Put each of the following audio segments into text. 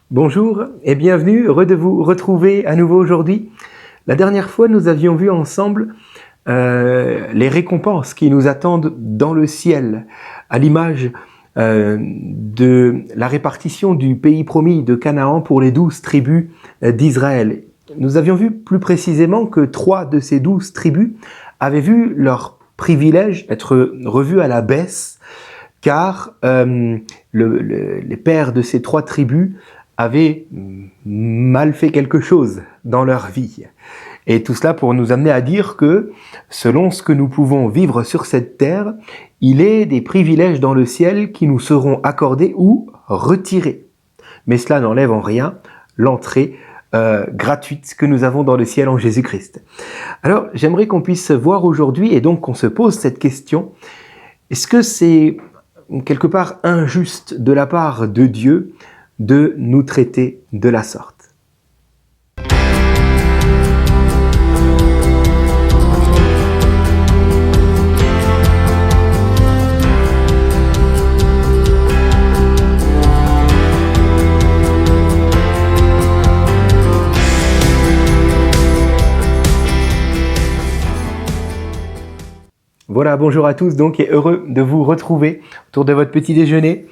Bonjour et bienvenue, heureux de vous retrouver à nouveau aujourd'hui. La dernière fois, nous avions vu ensemble les récompenses qui nous attendent dans le ciel, à l'image de la répartition du pays promis de Canaan pour les 12 tribus d'Israël. Nous avions vu plus précisément que 3 de ces 12 tribus avaient vu leur privilège être revus à la baisse, car les pères de ces 3 tribus avaient mal fait quelque chose dans leur vie. Et tout cela pour nous amener à dire que, selon ce que nous pouvons vivre sur cette terre, il est des privilèges dans le ciel qui nous seront accordés ou retirés. Mais cela n'enlève en rien l'entrée gratuite que nous avons dans le ciel en Jésus-Christ. Alors, j'aimerais qu'on puisse voir aujourd'hui, et donc qu'on se pose cette question, est-ce que c'est quelque part injuste de la part de Dieu de nous traiter de la sorte? Voilà, bonjour à tous donc et heureux de vous retrouver autour de votre petit déjeuner,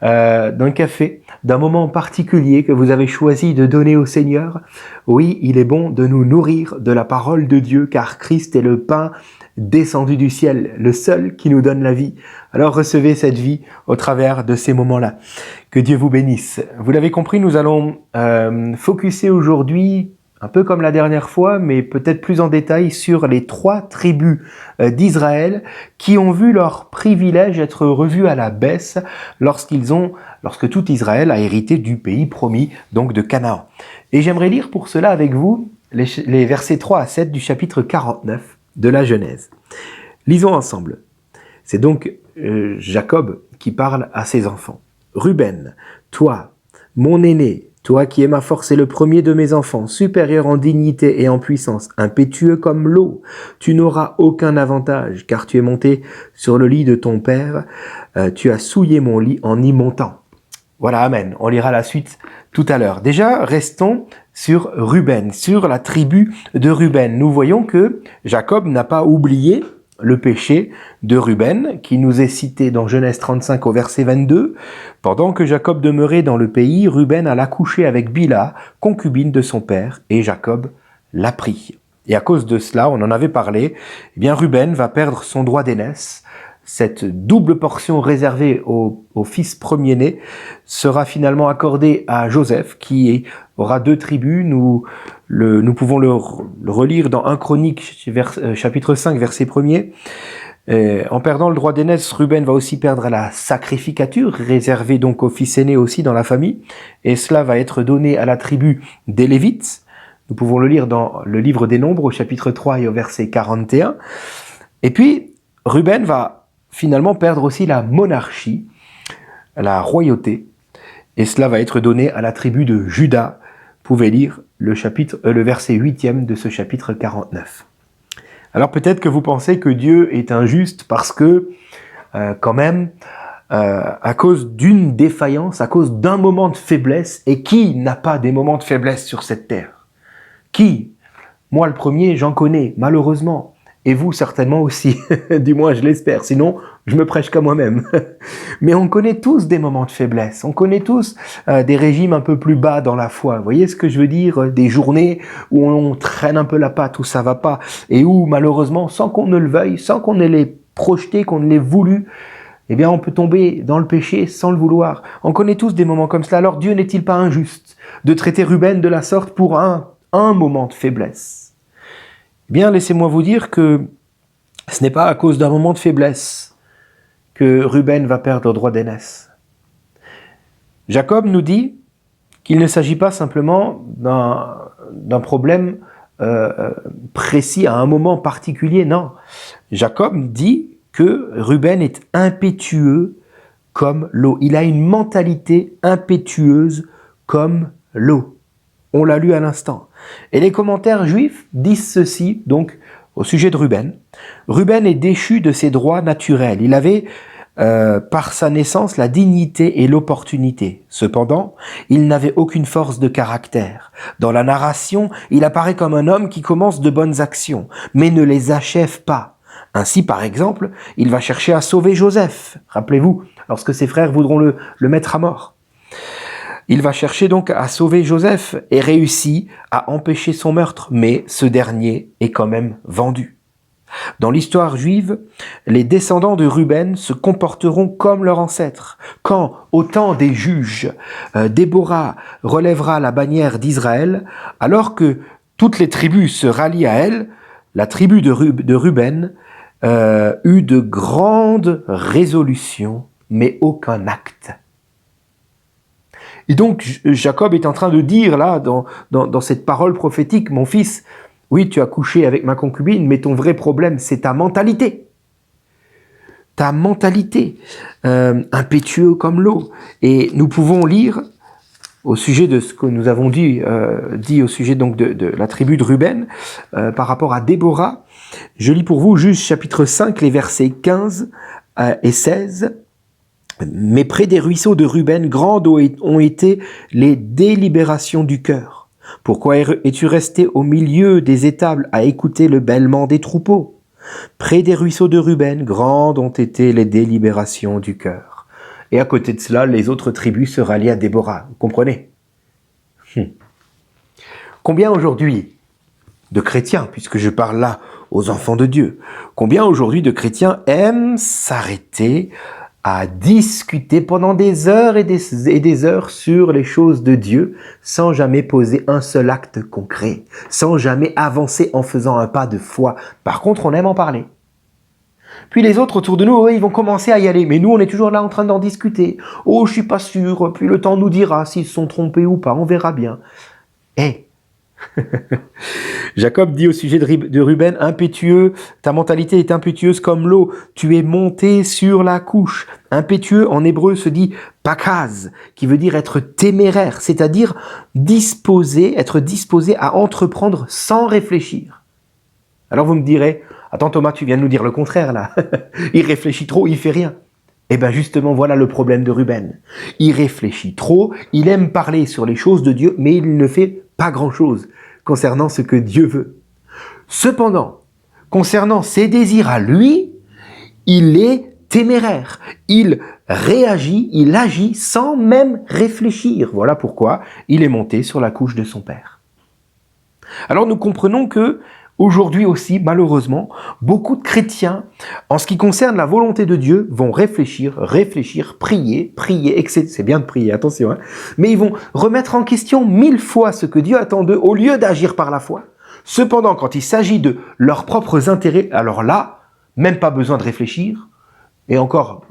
d'un café, d'un moment particulier que vous avez choisi de donner au Seigneur. Oui, il est bon de nous nourrir de la parole de Dieu car Christ est le pain descendu du ciel, le seul qui nous donne la vie. Alors recevez cette vie au travers de ces moments-là. Que Dieu vous bénisse. Vous l'avez compris, nous allons focuser aujourd'hui, un peu comme la dernière fois, mais peut-être plus en détail, sur les 3 tribus d'Israël qui ont vu leur privilège être revus à la baisse lorsque tout Israël a hérité du pays promis, donc de Canaan. Et j'aimerais lire pour cela avec vous les versets 3 à 7 du chapitre 49 de la Genèse. Lisons ensemble. C'est donc Jacob qui parle à ses enfants. « Ruben, toi, mon aîné, toi qui es ma force et le premier de mes enfants, supérieur en dignité et en puissance, impétueux comme l'eau, tu n'auras aucun avantage, car tu es monté sur le lit de ton père, tu as souillé mon lit en y montant. » Voilà, amen. On lira la suite tout à l'heure. Déjà, restons sur Ruben, sur la tribu de Ruben. Nous voyons que Jacob n'a pas oublié le péché de Ruben, qui nous est cité dans Genèse 35 au verset 22. Pendant que Jacob demeurait dans le pays, Ruben alla coucher avec Bila, concubine de son père, et Jacob l'a pris. Et à cause de cela, on en avait parlé, eh bien Ruben va perdre son droit d'aînesse. Cette double portion réservée au fils premier-né sera finalement accordée à Joseph, qui aura 2 tribus. Nous pouvons le relire dans 1 Chronique, chapitre 5, verset 1er. En perdant le droit d'aînesse, Ruben va aussi perdre la sacrificature, réservée donc au fils aîné aussi dans la famille. Et cela va être donné à la tribu des Lévites. Nous pouvons le lire dans le livre des Nombres, au chapitre 3 et au verset 41. Et puis, Ruben va finalement perdre aussi la monarchie, la royauté, et cela va être donné à la tribu de Juda. Vous pouvez lire le verset 8e de ce chapitre 49. Alors peut-être que vous pensez que Dieu est injuste parce que, quand même, à cause d'une défaillance, à cause d'un moment de faiblesse, et qui n'a pas des moments de faiblesse sur cette terre? Qui? Moi le premier, j'en connais, malheureusement. Et vous certainement aussi, du moins je l'espère, sinon je me prêche qu'à moi-même. Mais on connaît tous des moments de faiblesse, on connaît tous des régimes un peu plus bas dans la foi. Vous voyez ce que je veux dire? Des journées où on traîne un peu la patte, où ça va pas, et où malheureusement, sans qu'on ne le veuille, sans qu'on ne l'ait projeté, qu'on ne l'ait voulu, eh bien on peut tomber dans le péché sans le vouloir. On connaît tous des moments comme cela. Alors Dieu n'est-il pas injuste de traiter Ruben de la sorte pour un moment de faiblesse? Eh bien, laissez-moi vous dire que ce n'est pas à cause d'un moment de faiblesse que Ruben va perdre le droit d'aînesse. Jacob nous dit qu'il ne s'agit pas simplement d'un problème précis à un moment particulier, non. Jacob dit que Ruben est impétueux comme l'eau. Il a une mentalité impétueuse comme l'eau. On l'a lu à l'instant. Et les commentaires juifs disent ceci, donc, au sujet de Ruben. Ruben est déchu de ses droits naturels. Il avait par sa naissance la dignité et l'opportunité. Cependant, il n'avait aucune force de caractère. Dans la narration, il apparaît comme un homme qui commence de bonnes actions, mais ne les achève pas. Ainsi, par exemple, il va chercher à sauver Joseph. Rappelez-vous, lorsque ses frères voudront le mettre à mort. Il va chercher donc à sauver Joseph et réussit à empêcher son meurtre, mais ce dernier est quand même vendu. Dans l'histoire juive, les descendants de Ruben se comporteront comme leurs ancêtres. Quand, au temps des juges, Déborah relèvera la bannière d'Israël, alors que toutes les tribus se rallient à elle, la tribu de Ruben eut de grandes résolutions, mais aucun acte. Et donc, Jacob est en train de dire là, dans cette parole prophétique, mon fils, oui, tu as couché avec ma concubine, mais ton vrai problème, c'est ta mentalité. Ta mentalité, impétueux comme l'eau. Et nous pouvons lire, au sujet de ce que nous avons dit au sujet donc de la tribu de Ruben, par rapport à Déborah, je lis pour vous Juges chapitre 5, les versets 15 et 16. Mais près des ruisseaux de Ruben, grandes ont été les délibérations du cœur. Pourquoi es-tu resté au milieu des étables à écouter le bêlement des troupeaux? Près des ruisseaux de Ruben, grandes ont été les délibérations du cœur. Et à côté de cela, les autres tribus se rallient à Déborah. Vous comprenez? Combien aujourd'hui de chrétiens, puisque je parle là aux enfants de Dieu, combien aujourd'hui de chrétiens aiment s'arrêter à discuter pendant des heures et des heures sur les choses de Dieu, sans jamais poser un seul acte concret, sans jamais avancer en faisant un pas de foi. Par contre, on aime en parler. Puis les autres autour de nous, ils vont commencer à y aller, mais nous, on est toujours là en train d'en discuter. Oh, je suis pas sûr, puis le temps nous dira s'ils se sont trompés ou pas, on verra bien. Jacob dit au sujet de Ruben, impétueux, ta mentalité est impétueuse comme l'eau, tu es monté sur la couche. Impétueux en hébreu se dit pakaz, qui veut dire être téméraire, c'est-à-dire être disposé à entreprendre sans réfléchir. Alors vous me direz, attends Thomas, tu viens de nous dire le contraire là, il réfléchit trop, il fait rien. Eh bien justement, voilà le problème de Ruben. Il réfléchit trop, il aime parler sur les choses de Dieu, mais il ne fait pas grand-chose concernant ce que Dieu veut. Cependant, concernant ses désirs à lui, il est téméraire. Il réagit, il agit sans même réfléchir. Voilà pourquoi il est monté sur la couche de son père. Alors nous comprenons que aujourd'hui aussi, malheureusement, beaucoup de chrétiens, en ce qui concerne la volonté de Dieu, vont réfléchir, prier, etc. C'est bien de prier, attention, mais ils vont remettre en question 1000 fois ce que Dieu attend d'eux au lieu d'agir par la foi. Cependant, quand il s'agit de leurs propres intérêts, alors là, même pas besoin de réfléchir, et encore,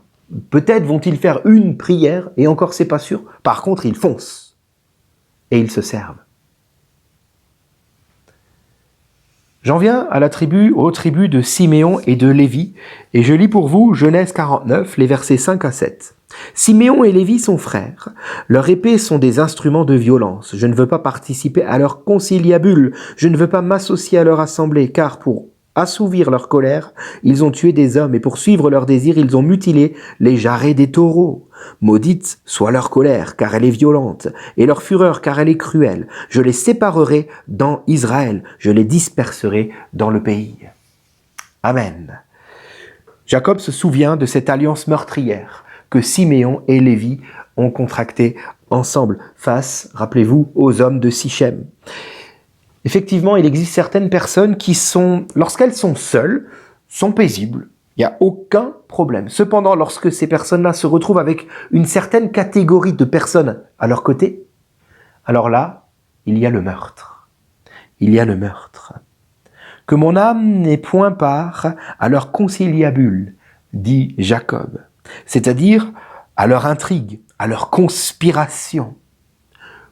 peut-être vont-ils faire une prière, et encore c'est pas sûr, par contre ils foncent, et ils se servent. J'en viens aux tribus de Siméon et de Lévi, et je lis pour vous Genèse 49, les versets 5 à 7. Siméon et Lévi sont frères. Leurs épées sont des instruments de violence. Je ne veux pas participer à leur conciliabule. Je ne veux pas m'associer à leur assemblée, car pour assouvir leur colère, ils ont tué des hommes, et pour suivre leurs désirs, ils ont mutilé les jarrets des taureaux. Maudite soit leur colère, car elle est violente, et leur fureur, car elle est cruelle. Je les séparerai dans Israël, je les disperserai dans le pays. Amen. Jacob se souvient de cette alliance meurtrière que Siméon et Lévi ont contractée ensemble face, rappelez-vous, aux hommes de Sichem. Effectivement, il existe certaines personnes qui lorsqu'elles sont seules, sont paisibles. Il n'y a aucun problème. Cependant, lorsque ces personnes-là se retrouvent avec une certaine catégorie de personnes à leur côté, alors là, il y a le meurtre. Il y a le meurtre. Que mon âme n'ait point part à leur conciliabule, dit Jacob, c'est-à-dire à leur intrigue, à leur conspiration.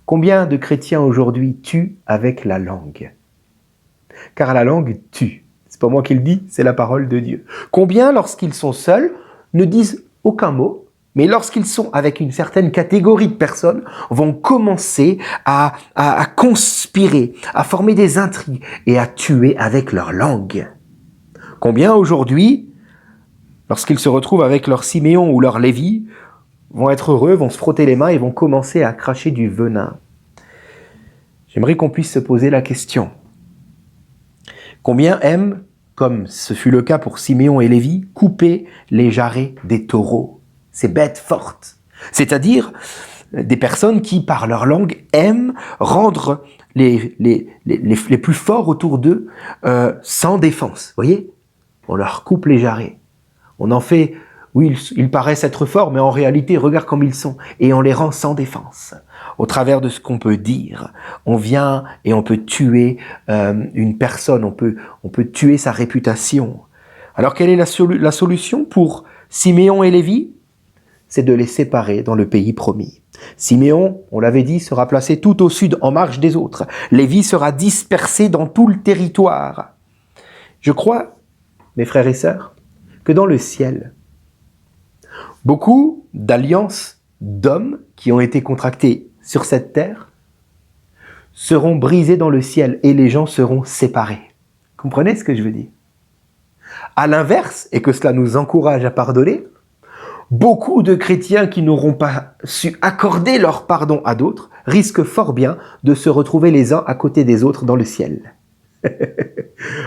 Combien de chrétiens aujourd'hui tuent avec la langue? Car la langue tue. C'est pas moi qui le dis, c'est la parole de Dieu. Combien, lorsqu'ils sont seuls, ne disent aucun mot, mais lorsqu'ils sont avec une certaine catégorie de personnes, vont commencer à conspirer, à former des intrigues et à tuer avec leur langue. Combien aujourd'hui lorsqu'ils se retrouvent avec leur Siméon ou leur Lévi, vont être heureux, vont se frotter les mains et vont commencer à cracher du venin. J'aimerais qu'on puisse se poser la question. Combien aiment, comme ce fut le cas pour Siméon et Lévi, couper les jarrets des taureaux, ces bêtes fortes, c'est-à-dire des personnes qui, par leur langue, aiment rendre les plus forts autour d'eux sans défense. Vous voyez ? On leur coupe les jarrets. On en fait, oui, ils paraissent être forts, mais en réalité, regarde comme ils sont. Et on les rend sans défense. Au travers de ce qu'on peut dire, on vient et on peut tuer une personne, on peut tuer sa réputation. Alors, quelle est la solution pour Siméon et Lévi ? C'est de les séparer dans le pays promis. Siméon, on l'avait dit, sera placé tout au sud, en marge des autres. Lévi sera dispersé dans tout le territoire. Je crois, mes frères et sœurs, que dans le ciel, beaucoup d'alliances d'hommes qui ont été contractées sur cette terre seront brisées dans le ciel et les gens seront séparés. Comprenez ce que je veux dire ? À l'inverse, et que cela nous encourage à pardonner, beaucoup de chrétiens qui n'auront pas su accorder leur pardon à d'autres risquent fort bien de se retrouver les uns à côté des autres dans le ciel.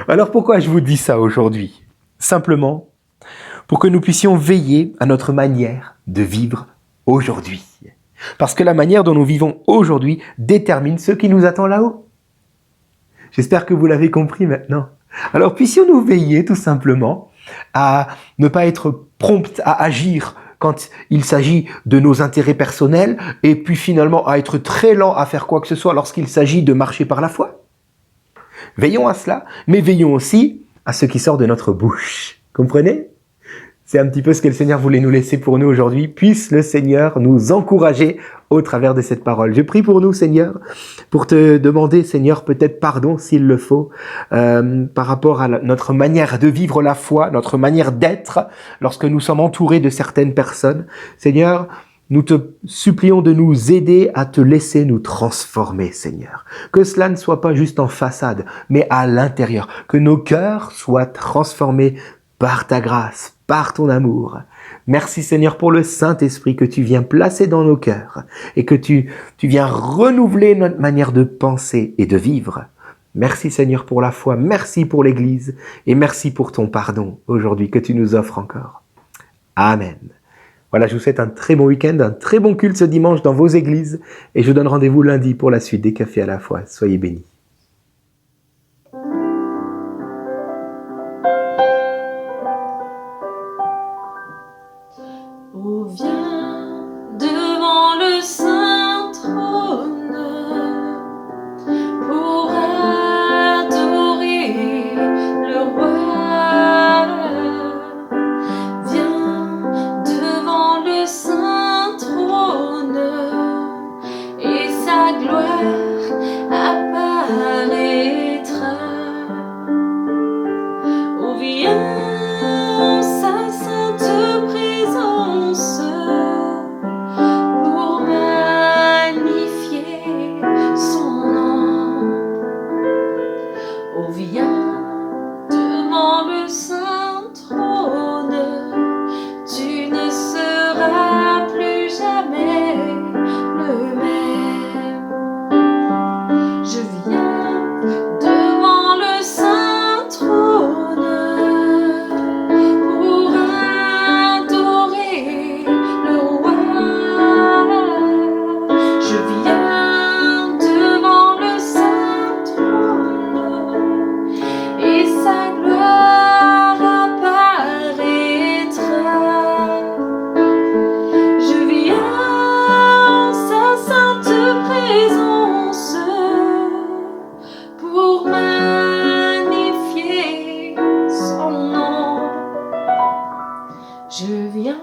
Alors pourquoi je vous dis ça aujourd'hui ? Simplement pour que nous puissions veiller à notre manière de vivre aujourd'hui. Parce que la manière dont nous vivons aujourd'hui détermine ce qui nous attend là-haut. J'espère que vous l'avez compris maintenant. Alors puissions-nous veiller tout simplement à ne pas être prompt à agir quand il s'agit de nos intérêts personnels et puis finalement à être très lent à faire quoi que ce soit lorsqu'il s'agit de marcher par la foi. Veillons à cela, mais veillons aussi à ce qui sort de notre bouche. Comprenez ? C'est un petit peu ce que le Seigneur voulait nous laisser pour nous aujourd'hui. Puisse le Seigneur nous encourager au travers de cette parole. Je prie pour nous, Seigneur, pour te demander, Seigneur, peut-être pardon s'il le faut, par rapport à notre manière de vivre la foi, notre manière d'être lorsque nous sommes entourés de certaines personnes. Seigneur, nous te supplions de nous aider à te laisser nous transformer, Seigneur. Que cela ne soit pas juste en façade, mais à l'intérieur. Que nos cœurs soient transformés par ta grâce, par ton amour. Merci Seigneur pour le Saint-Esprit que tu viens placer dans nos cœurs et que tu viens renouveler notre manière de penser et de vivre. Merci Seigneur pour la foi, merci pour l'Église et merci pour ton pardon aujourd'hui que tu nous offres encore. Amen. Voilà, je vous souhaite un très bon week-end, un très bon culte ce dimanche dans vos églises et je vous donne rendez-vous lundi pour la suite des Cafés à la foi. Soyez bénis. Oh, viens devant le saint trône pour adorer le roi. Viens devant le saint trône et sa gloire apparaîtra. Oh, viens en sa sainte présence pour magnifier son nom. Oh, viens devant le saint trône, tu ne seras plus jamais le même. Je viens devant le saint trône pour adorer le roi. Je viens devant le saint trône et sa gloire apparaîtra. Je viens en sa sainte présence pour magnifier son nom. Je viens